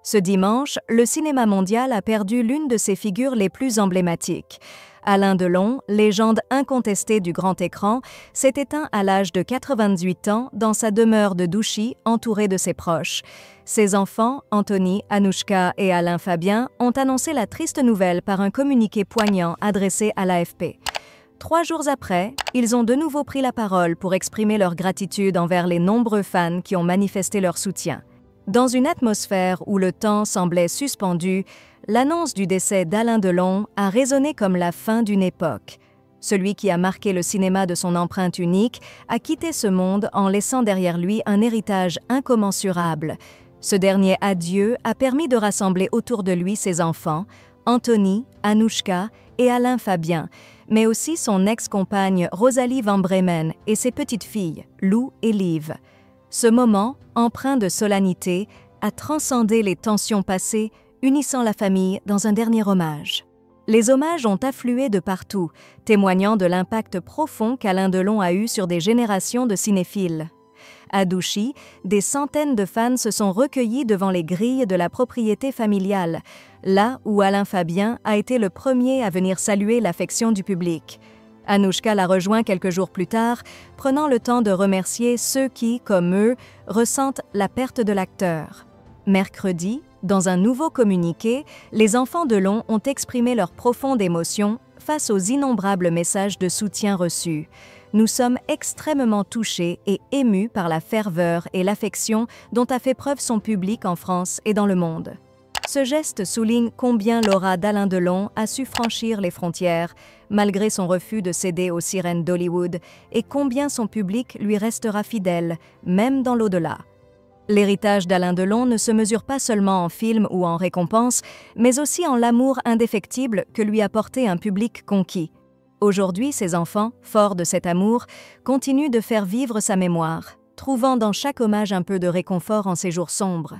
Ce dimanche, le cinéma mondial a perdu l'une de ses figures les plus emblématiques. Alain Delon, légende incontestée du grand écran, s'est éteint à l'âge de 98 ans dans sa demeure de Douchy, entouré de ses proches. Ses enfants, Anthony, Anouchka et Alain Fabien, ont annoncé la triste nouvelle par un communiqué poignant adressé à l'AFP. 3 jours après, ils ont de nouveau pris la parole pour exprimer leur gratitude envers les nombreux fans qui ont manifesté leur soutien. Dans une atmosphère où le temps semblait suspendu, l'annonce du décès d'Alain Delon a résonné comme la fin d'une époque. Celui qui a marqué le cinéma de son empreinte unique a quitté ce monde en laissant derrière lui un héritage incommensurable. Ce dernier adieu a permis de rassembler autour de lui ses enfants, Anthony, Anouchka et Alain Fabien, mais aussi son ex-compagne Rosalie Van Bremen et ses petites filles, Lou et Liv. Ce moment, empreint de solennité, a transcendé les tensions passées, unissant la famille dans un dernier hommage. Les hommages ont afflué de partout, témoignant de l'impact profond qu'Alain Delon a eu sur des générations de cinéphiles. À Douchy, des centaines de fans se sont recueillis devant les grilles de la propriété familiale, là où Alain Fabien a été le premier à venir saluer l'affection du public. Anouchka l'a rejoint quelques jours plus tard, prenant le temps de remercier ceux qui, comme eux, ressentent la perte de l'acteur. Mercredi, dans un nouveau communiqué, les enfants Delon ont exprimé leur profonde émotion face aux innombrables messages de soutien reçus. Nous sommes extrêmement touchés et émus par la ferveur et l'affection dont a fait preuve son public en France et dans le monde. Ce geste souligne combien l'aura d'Alain Delon a su franchir les frontières, malgré son refus de céder aux sirènes d'Hollywood, et combien son public lui restera fidèle, même dans l'au-delà. L'héritage d'Alain Delon ne se mesure pas seulement en film ou en récompense, mais aussi en l'amour indéfectible que lui a porté un public conquis. Aujourd'hui, ses enfants, forts de cet amour, continuent de faire vivre sa mémoire, trouvant dans chaque hommage un peu de réconfort en ces jours sombres.